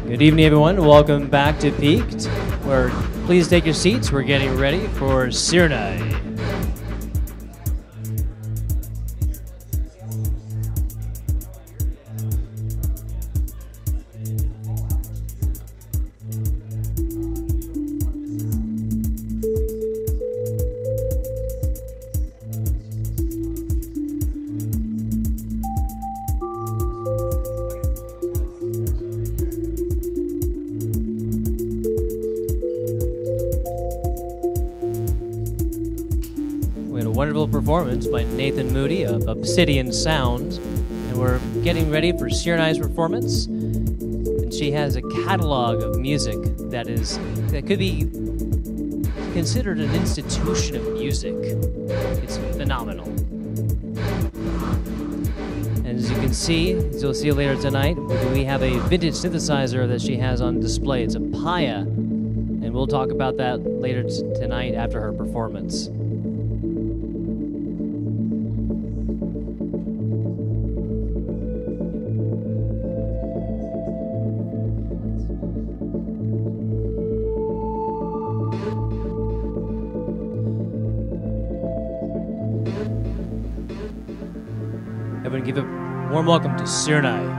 Good evening, everyone. Welcome back to Piqued. Please take your seats. We're getting ready for CYRNAI. Wonderful performance by Nathan Moody of Obsidian Sound, and we're getting ready for CYRNAI's performance. And she has a catalog of music that could be considered an institution of music. It's phenomenal. And as you can see, as you'll see later tonight, we have a vintage synthesizer that she has on display. It's a Paya, and we'll talk about that later tonight after her performance. Everyone give a warm welcome to CYRNAI.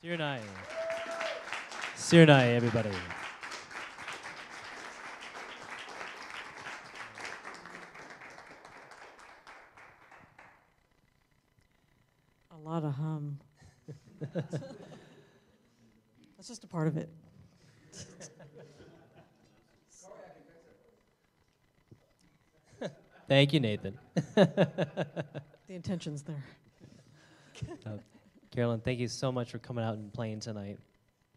CYRNAI. CYRNAI, everybody. A lot of hum. That's just a part of it. Thank you, Nathan. The intention's there. Carolyn, thank you so much for coming out and playing tonight.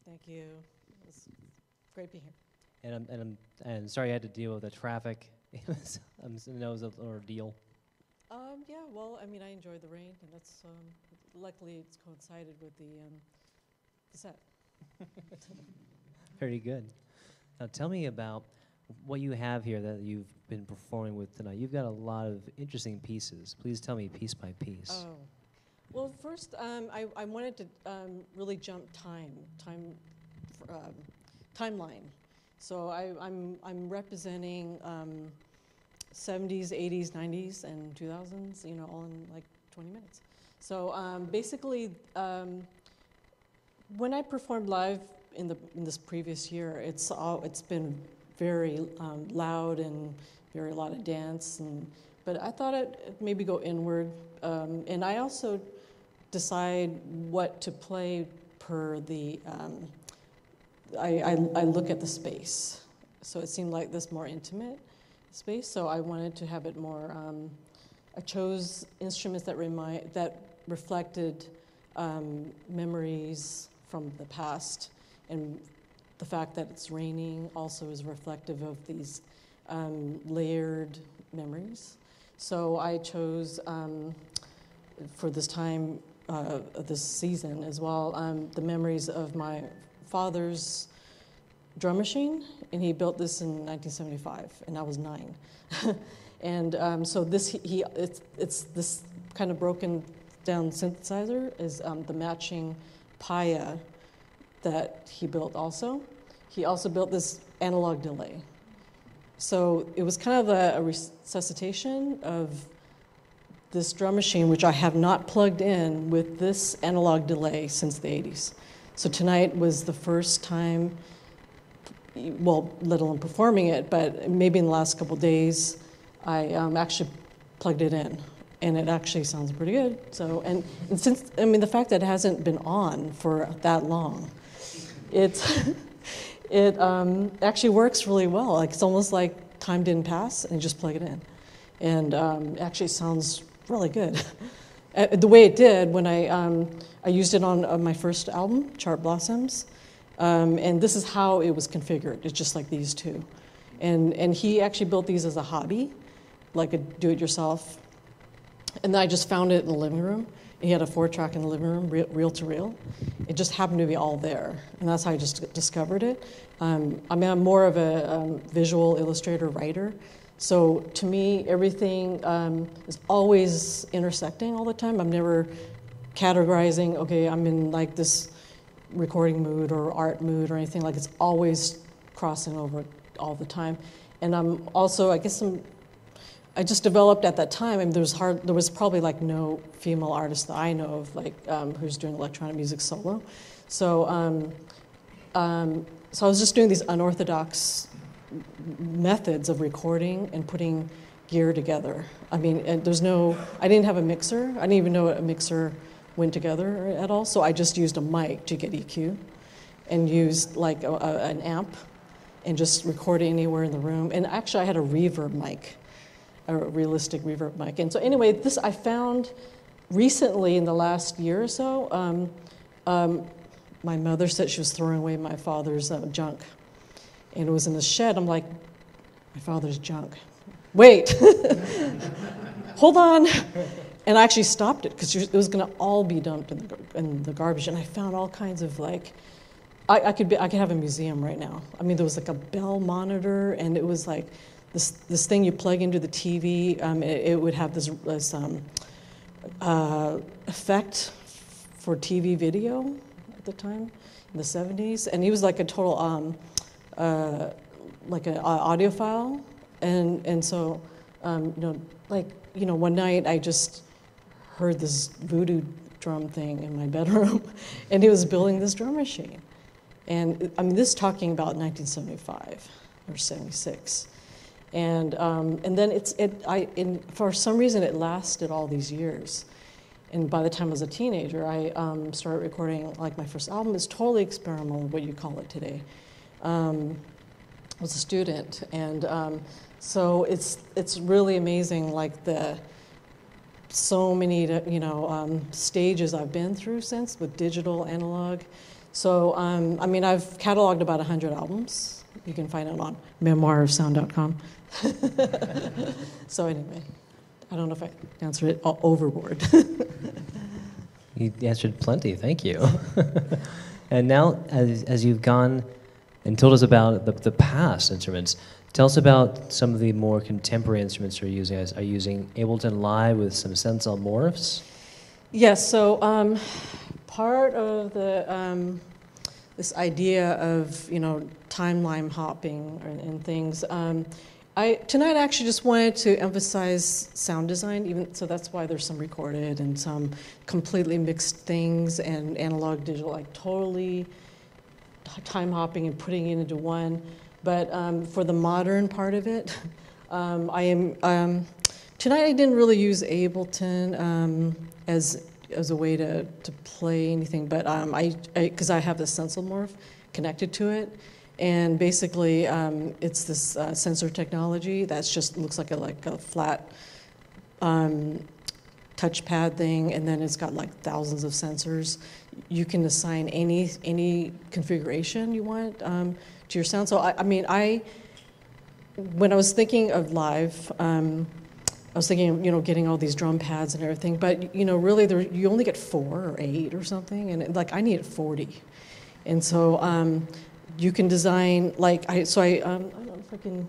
Thank you. It was great being here. And sorry I had to deal with the traffic. I know it was an ordeal. Yeah, well, I mean, I enjoyed the rain, and that's luckily it's coincided with the set. Very good. Now tell me about what you have here that you've been performing with tonight. You've got a lot of interesting pieces. Please tell me piece by piece. Oh, well, first I wanted to really jump timeline. So I'm representing 70s, 80s, 90s, and 2000s, you know, all in like 20 minutes. So basically, when I performed live in this previous year, it's been very loud and a lot of dance, but I thought it maybe go inward, and I also decide what to play per the. I look at the space, so it seemed like this more intimate space. So I wanted to have it more. I chose instruments that reflected memories from the past, and the fact that it's raining also is reflective of these layered memories. So I chose for this time, this season as well, the memories of my father's drum machine, and he built this in 1975, and I was 9. And so it's this kind of broken down synthesizer is the matching Paya that he built also. He also built this analog delay. So it was kind of a resuscitation of this drum machine, which I have not plugged in with this analog delay since the 80s. So tonight was the first time, well, let alone performing it, but maybe in the last couple of days, I actually plugged it in, and it actually sounds pretty good. So, and since, I mean, the fact that it hasn't been on for that long, it actually works really well. Like, it's almost like time didn't pass, and you just plug it in. And actually sounds really good. The way it did when I used it on my first album, Chart Blossoms, and this is how it was configured. It's just like these two. And he actually built these as a hobby, like a do-it-yourself. And then I just found it in the living room. He had a 4-track in the living room, reel to reel. It just happened to be all there, and that's how I just discovered it. I mean, I'm more of a visual illustrator writer, so to me, everything is always intersecting all the time. I'm never categorizing, okay, I'm in like this recording mood or art mood or anything. Like, it's always crossing over all the time. And I'm also, I just developed at that time, and there was probably like no female artist that I know of, like who's doing electronic music solo. So so I was just doing these unorthodox methods of recording and putting gear together. I mean, I didn't have a mixer. I didn't even know a mixer went together at all. So I just used a mic to get EQ, and used like an amp, and just record anywhere in the room. And actually, I had a reverb mic. A realistic reverb mic. And so anyway, this I found recently in the last year or so. My mother said she was throwing away my father's junk. And it was in the shed. I'm like, my father's junk. Wait, hold on. And I actually stopped it because it was going to all be dumped in the garbage. And I found all kinds of like, I could have a museum right now. I mean, there was like a Bell monitor, and it was like, this thing you plug into the TV, it would have this effect for TV video at the time, in the 70s. And he was like a total, like an audiophile. And so, one night I just heard this voodoo drum thing in my bedroom, and he was building this drum machine. And I mean, this is talking about 1975 or 76. And then for some reason it lasted all these years. And by the time I was a teenager, I started recording, like my first album is totally experimental, what you call it today. I was a student, and so it's really amazing, like so many stages I've been through since with digital, analog. So I mean, I've cataloged about 100 albums. You can find it on memoirofsound.com. So anyway, I don't know if I answered it overboard. You answered plenty, thank you. And now, as you've gone and told us about the past instruments, tell us about some of the more contemporary instruments you're using. Are you using Ableton Live with some Sensor morphs? Yes, so part of the this idea of timeline hopping and things. Tonight I actually just wanted to emphasize sound design, so that's why there's some recorded and some completely mixed things and analog, digital, like totally time hopping and putting it into one. But for the modern part of it, tonight I didn't really use Ableton as a way to play anything, but because I have the Sensor morph connected to it. And basically, it's this sensor technology that's just looks like a flat touchpad thing, and then it's got like thousands of sensors. You can assign any configuration you want to your sound. So when I was thinking of live, I was thinking of getting all these drum pads and everything, but really you only get 4 or 8 or something, and I needed 40, and so. You can design I don't know if I can.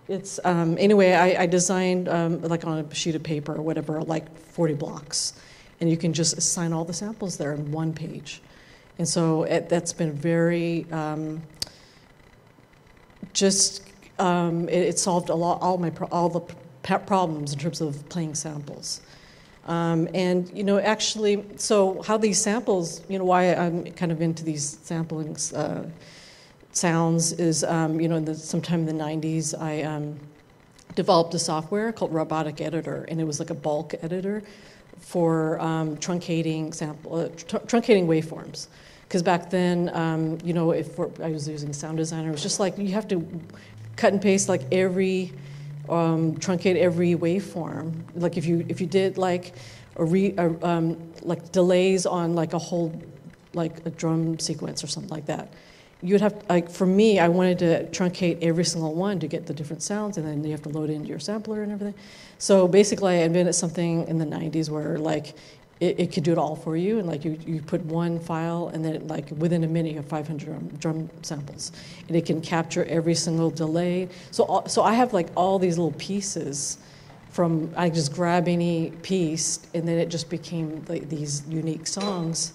It's anyway. I designed like on a sheet of paper or whatever, like 40 blocks, and you can just assign all the samples there in one page, and so that's been very it solved all the problems in terms of playing samples. And actually, so how these samples, why I'm kind of into these samplings. Sounds is, sometime in the 90s, I developed a software called Robotic Editor, and it was like a bulk editor for truncating waveforms. Because back then, I was using Sound Designer, it was just like you have to cut and paste like truncate every waveform. Like if you did like like delays on like a whole like a drum sequence or something like that. You'd have, for me, I wanted to truncate every single one to get the different sounds, and then you have to load it into your sampler and everything. So basically, I invented something in the 90s where, it could do it all for you, and, you put one file, and then, within a minute, you have 500 drum samples. And it can capture every single delay. So I have, all these little pieces I just grab any piece, and then it just became, these unique songs.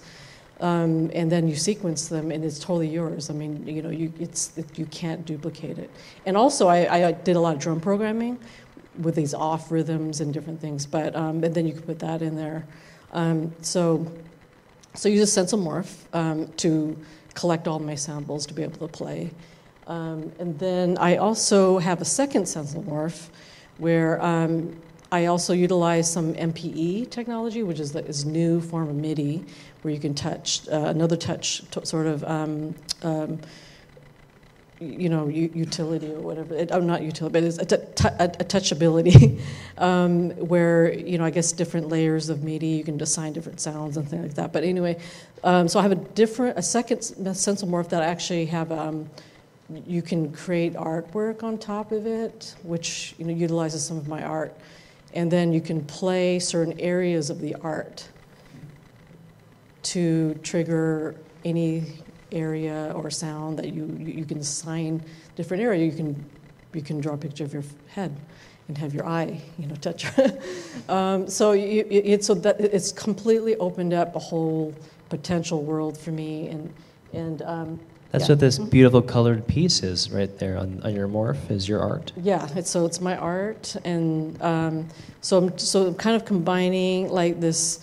And then you sequence them, and it's totally yours. I mean, you can't duplicate it. And also, I did a lot of drum programming with these off rhythms and different things. But and then you can put that in there. So use a Sensor morph to collect all my samples to be able to play. And then I also have a second Sensor morph where I also utilize some MPE technology, which is this new form of MIDI, where you can touch another touch sort of utility or whatever. Not utility, but it's a touchability, where I guess different layers of MIDI you can assign different sounds and things like that. But anyway, so I have a second Sensor morph that I actually have. You can create artwork on top of it, which utilizes some of my art. And then you can play certain areas of the art to trigger any area or sound that you can assign different area. You can draw a picture of your head and have your eye, touch. So it's completely opened up a whole potential world for me, and. That's what this beautiful colored piece is right there on your morph, is your art. Yeah, it's my art, and so I'm kind of combining this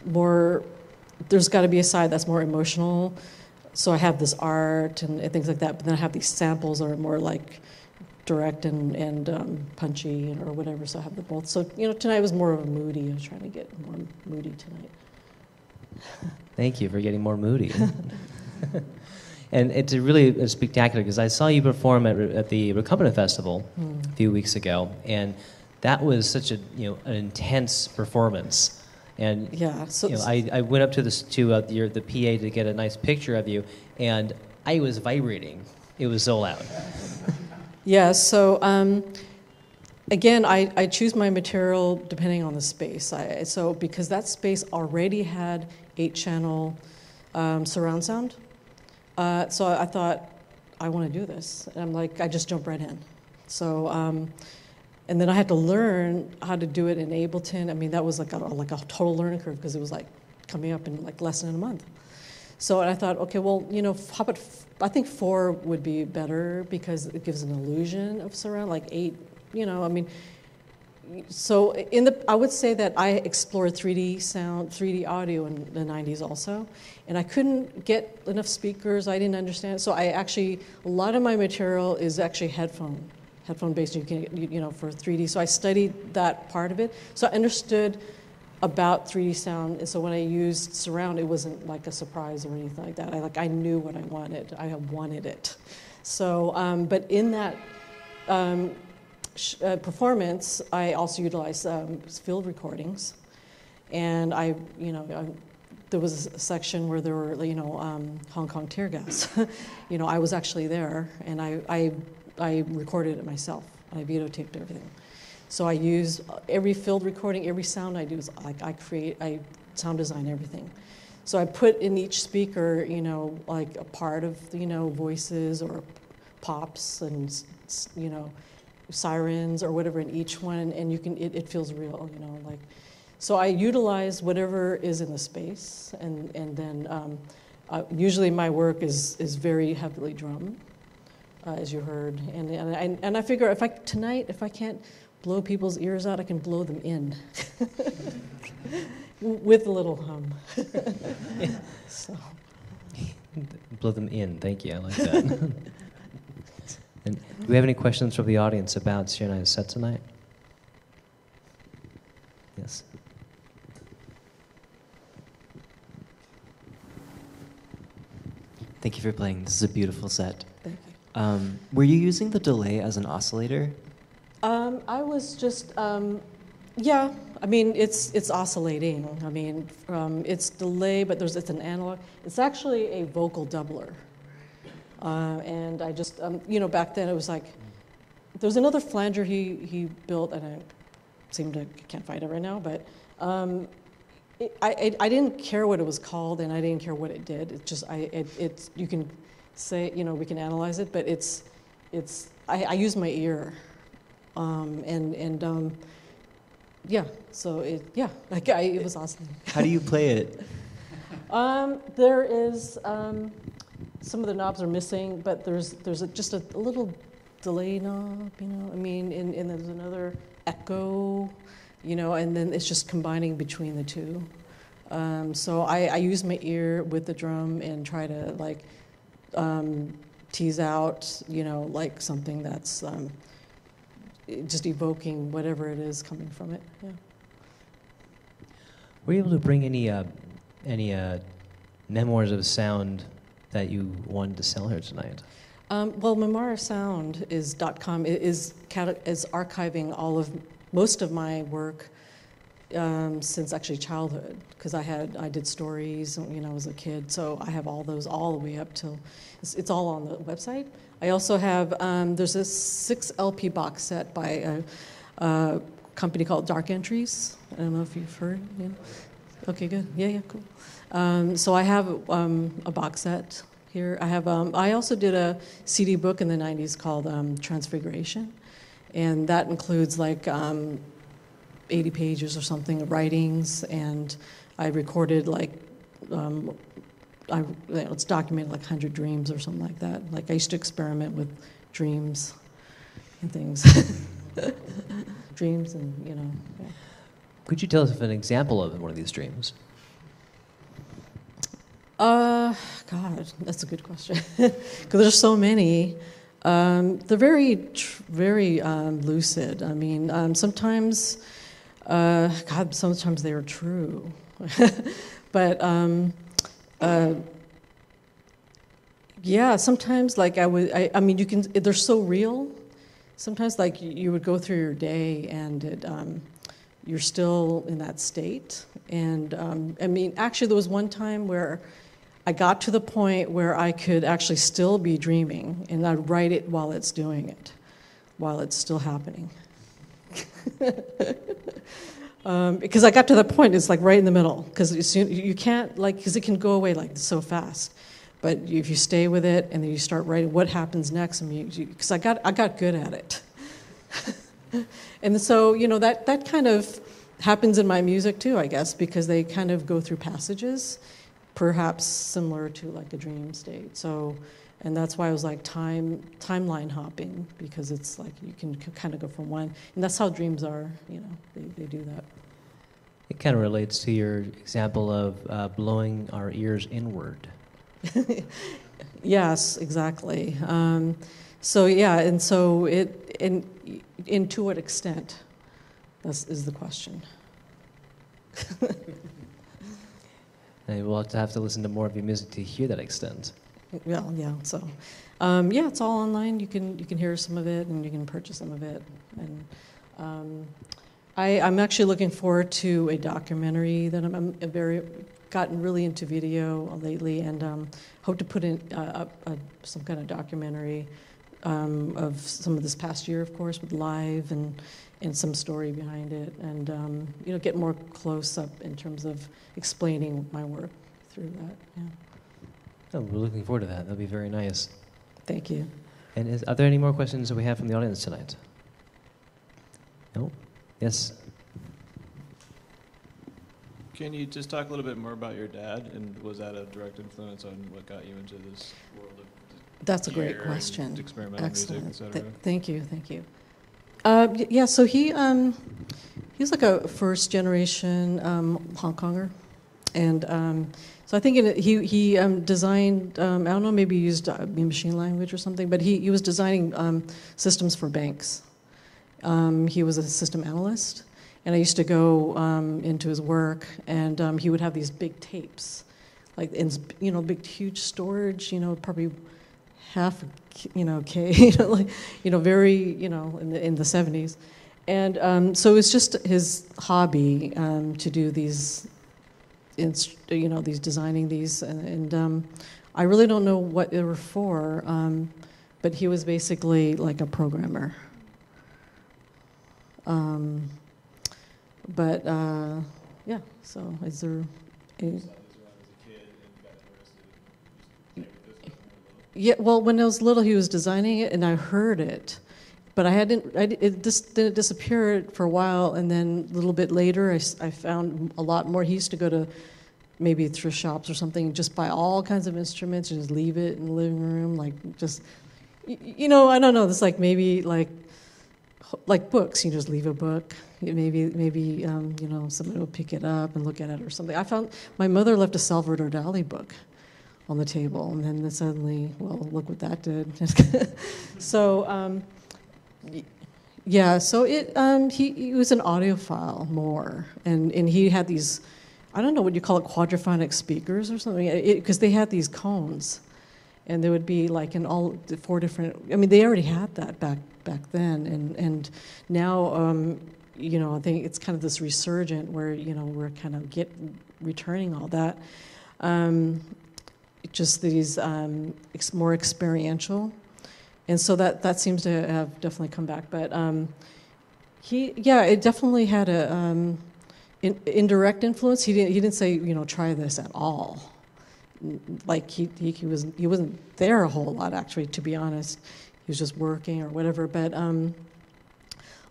more, there's got to be a side that's more emotional. So I have this art and things like that, but then I have these samples that are more like direct and punchy or whatever, so I have the both. So, tonight was more of a moody. I was trying to get more moody tonight. Thank you for getting more moody. And it's really spectacular because I saw you perform at the Recumbent Festival a few weeks ago, and that was such an intense performance. And yeah, so I went up to the PA to get a nice picture of you, and I was vibrating. It was so loud. Yeah. So again, I choose my material depending on the space. So because that space already had 8-channel surround sound, so I thought I want to do this, and I'm like, I just jumped right in. So. And then I had to learn how to do it in Ableton. I mean, that was like a total learning curve because it was like coming up in like less than a month. So I thought, okay, well, how about, I think 4 would be better because it gives an illusion of surround, like 8, I mean, so I would say that I explored 3D sound, 3D audio in the 90s also, and I couldn't get enough speakers. I didn't understand. So a lot of my material is actually headphone based. You can, for 3D. So I studied that part of it. So I understood about 3D sound. And so when I used surround, it wasn't like a surprise or anything like that. I knew what I wanted. I wanted it. So, but in that performance, I also utilized field recordings, and there was a section where there were Hong Kong tear gas. I was actually there, and I recorded it myself, and I videotaped everything. So I use every field recording, every sound I do is I sound design everything. So I put in each speaker, like a part of, voices or pops and, sirens or whatever in each one, and it feels real, So I utilize whatever is in the space, and then usually my work is very heavily drum. As you heard, and I figure if I can't blow people's ears out, I can blow them in with a little hum. So. Blow them in. Thank you. I like that. And do we have any questions from the audience about CYRNAI's set tonight? Yes. Thank you for playing. This is a beautiful set. Thank you. Were you using the delay as an oscillator? I was just, yeah. I mean, it's oscillating. I mean, it's delay, but it's an analog. It's actually a vocal doubler. And I just, back then it was like, there's another flanger he built, and I can't find it right now, but I didn't care what it was called, and I didn't care what it did. It's just, you can say, we can analyze it, but I use my ear, yeah, so it was awesome. How do you play it? There is, some of the knobs are missing, but there's just a little delay knob, I mean, and there's another echo, and then it's just combining between the two. So I use my ear with the drum and try to tease out, like something that's just evoking whatever it is coming from it. Yeah. Were you able to bring any memoirs of sound that you wanted to sell here tonight? Well, memoirsound.com is archiving most of my work since actually childhood, because I did stories when I was a kid, so I have all those all the way up till it's all on the website. I also have there's a 6 LP box set by a company called Dark Entries. I don't know if you've heard. Yeah. Okay, good. Yeah, cool. So I have a box set here. I also did a CD book in the 90s called Transfiguration, and that includes 80 pages or something of writings, and I recorded it's documented 100 dreams or something like that. I used to experiment with dreams and things. Dreams and, yeah. Could you tell us an example of one of these dreams? God, that's a good question. Because there's so many. They're very lucid. I mean, sometimes, God, sometimes they are true. But, yeah, sometimes, like, I mean, they're so real. Sometimes, like, you would go through your day and you're still in that state. And, I mean, actually, there was one time where I got to the point where I could actually still be dreaming, and I'd write it while it's doing it, while it's still happening. Because I got to the point, it's like right in the middle, because you can't, like, because it can go away like so fast. But if you stay with it and then you start writing what happens next, I mean, because I got good at it. And so, you know, that kind of happens in my music too, I guess, because they kind of go through passages, perhaps similar to like a dream state. So, and that's why I was like timeline hopping, because it's like you can kind of go from one, and that's how dreams are, you know, they do that. It kind of relates to your example of blowing our ears inward. Yes, exactly. So yeah, and so and to what extent? Is the question. And we'll have to listen to more of your music to hear that extent. Well, yeah. So, yeah, it's all online. You can hear some of it, and you can purchase some of it. And I'm actually looking forward to a documentary that I'm gotten really into video lately, and hope to put in some kind of documentary of some of this past year, of course, with live and some story behind it, and you know, get more close up in terms of explaining my work through that. Yeah. Oh, we're looking forward to that. That'll be very nice. Thank you. And are there any more questions that we have from the audience tonight? No? Yes? Can you just talk a little bit more about your dad, and was that a direct influence on what got you into this world of That's a great question. Experimental Excellent. music, et cetera? Thank you. Yeah, so he's like a first generation Hong Konger, and so I think he designed, I don't know, maybe he used machine language or something, but he was designing systems for banks. He was a system analyst, and I used to go into his work, and he would have these big tapes, like big huge storage, probably half K, very, in the 70s. And so it's just his hobby to do these, these designing these. And I really don't know what they were for, but he was basically like a programmer. Yeah, so is there any... Yeah, well, when I was little, he was designing it, and I heard it, but it just didn't disappear for a while, and then a little bit later, I found a lot more. He used to go to maybe thrift shops or something, and just buy all kinds of instruments and just leave it in the living room, like just, I don't know. It's like maybe like books. You just leave a book. Maybe somebody will pick it up and look at it or something. I found my mother left a Salvador Dali book on the table, and then suddenly, well, look what that did. So, yeah, so he was an audiophile more, and he had these, I don't know what you call it, quadraphonic speakers or something, because they had these cones, and they would be like in all the 4 different, I mean, they already had that back then, and now, I think it's kind of this resurgent where, we're kind of returning all that. Just these more experiential, and so that seems to have definitely come back. But it definitely had a indirect influence. He didn't say try this at all. Like he wasn't there a whole lot, actually, to be honest. He was just working or whatever. But a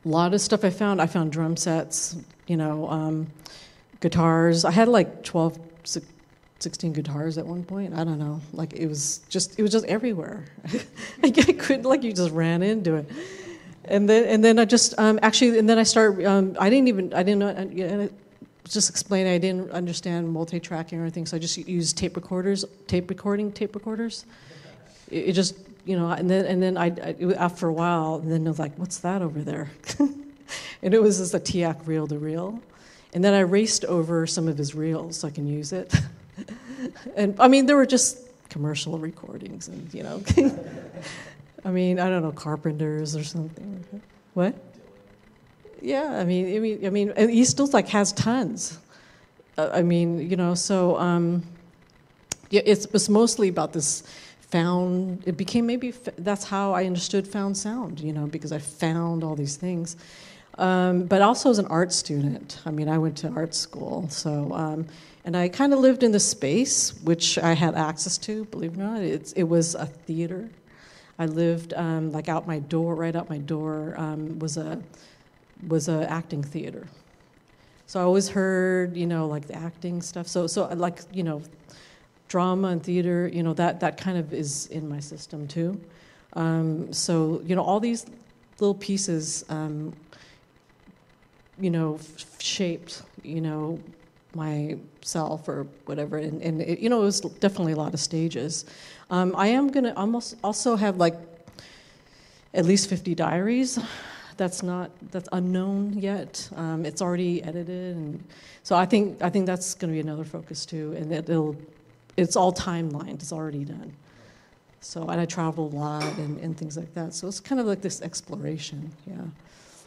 lot of stuff I found drum sets, guitars. I had like 16 guitars at one point. I don't know. Like it was just everywhere. I couldn't, you just ran into it. And then I just I didn't know just explaining, I didn't understand multi-tracking or anything, so I just used tape recorders. It just, and then after a while, and then I was like, what's that over there? And it was just a TIAC reel-to-reel. And then I raced over some of his reels so I can use it. And I mean, there were just commercial recordings, and I mean, I don't know, Carpenters or something. What? Yeah, I mean, and he still has tons. So yeah, it's mostly about this found. It became that's how I understood found sound, because I found all these things. But also as an art student, I mean, I went to art school, so and I kind of lived in the space which I had access to. Believe it or not, it was a theater. I lived right out my door was a acting theater. So I always heard, the acting stuff. So drama and theater, that kind of is in my system too. So all these little pieces, shaped, myself or whatever, and it was definitely a lot of stages. I am gonna also have at least 50 diaries. That's unknown yet. It's already edited, and so I think that's going to be another focus too. And it's all timelined. It's already done. So, and I travel a lot and things like that. So it's kind of like this exploration. Yeah.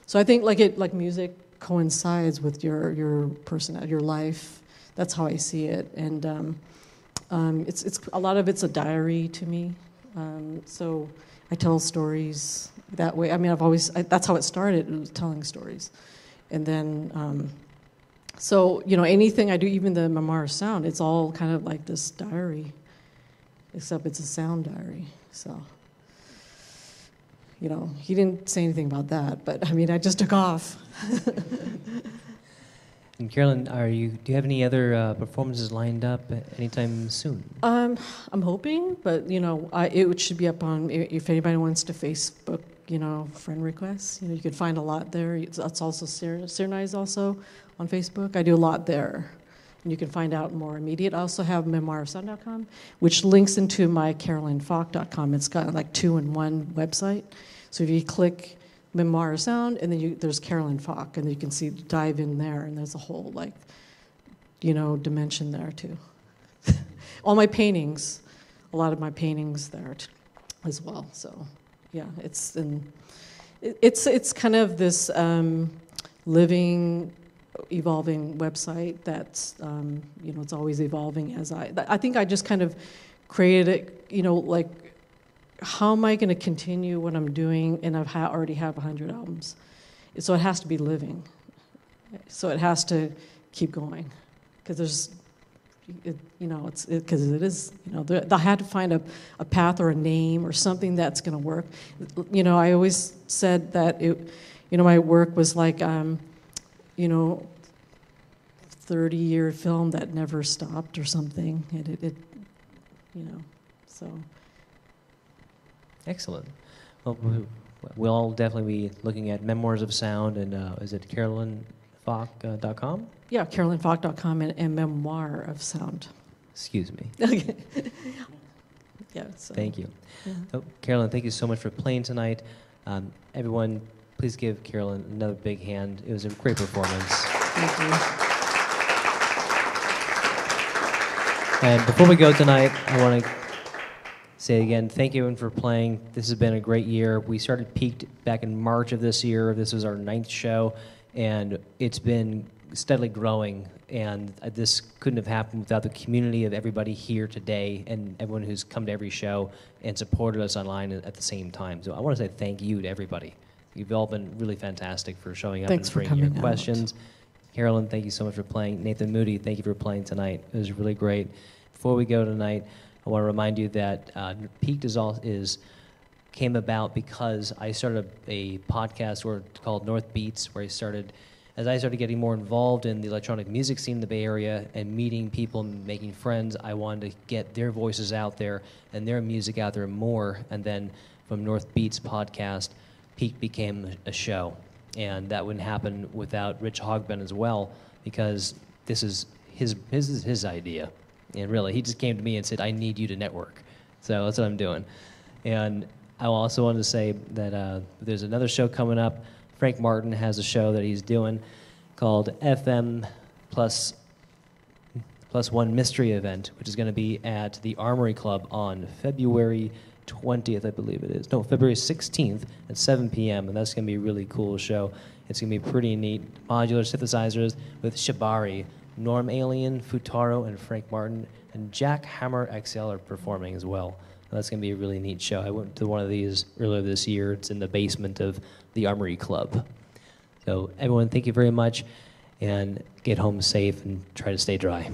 So I think music coincides with your personality, your life. That's how I see it, and it's a lot of it's a diary to me. So I tell stories that way. I mean, that's how it started. It was telling stories, and then so anything I do, even the memoir of sound, it's all kind of like this diary, except it's a sound diary. So he didn't say anything about that, but I mean, I just took off. And Carolyn, do you have any other performances lined up anytime soon? I'm hoping, but it should be up on, if anybody wants to Facebook, friend requests. You could find a lot there. It's also CYRNAI is also on Facebook. I do a lot there, and you can find out more immediate. I also have memoirofsound.com, which links into my carolinefalk.com. It's got 2-in-1 website. So if you click Memoir of Sound, and then there's Carolyn Falk, and you can dive in there, and there's a whole dimension there too. All my paintings, a lot of my paintings there as well. So yeah, it's kind of this living, evolving website that's it's always evolving. I think I just kind of created it, how am I going to continue what I'm doing? And already have 100 albums. So it has to be living. So it has to keep going. Because because it is, I had to find a path or a name or something that's going to work. I always said that my work was 30-year film that never stopped or something. So. Excellent. Well, we'll definitely be looking at Memoirs of Sound, and is it carolinefalk.com? Yeah, carolinefalk.com and Memoir of Sound. Excuse me. Okay. Yeah. So, thank you. Yeah. So, Carolyn, thank you so much for playing tonight. Everyone, please give Carolyn another big hand. It was a great performance. Thank you. And before we go tonight, I want to say again, thank you everyone for playing. This has been a great year. We started Piqued back in March of this year. This was our 9th show, and it's been steadily growing. And this couldn't have happened without the community of everybody here today and everyone who's come to every show and supported us online at the same time. So I want to say thank you to everybody. You've all been really fantastic for showing up Thanks and for bringing your coming questions. Carolyn, thank you so much for playing. Nathan Moody, thank you for playing tonight. It was really great. Before we go tonight, I want to remind you that Piqued came about because I started a podcast called North Beats, where as I started getting more involved in the electronic music scene in the Bay Area and meeting people and making friends, I wanted to get their voices out there and their music out there more. And then from North Beats podcast, Piqued became a show. And that wouldn't happen without Rich Hogben as well, because this is his idea. And really, he just came to me and said, I need you to network. So that's what I'm doing. And I also wanted to say that there's another show coming up. Frank Martin has a show that he's doing called FM Plus One Mystery Event, which is going to be at the Armory Club on February 20th, I believe it is. No, February 16th at 7 p.m., and that's going to be a really cool show. It's going to be pretty neat. Modular synthesizers with Shibari, Norm Alien, Futaro, and Frank Martin, and Jack Hammer XL are performing as well. That's going to be a really neat show. I went to one of these earlier this year. It's in the basement of the Armory Club. So everyone, thank you very much, and get home safe and try to stay dry.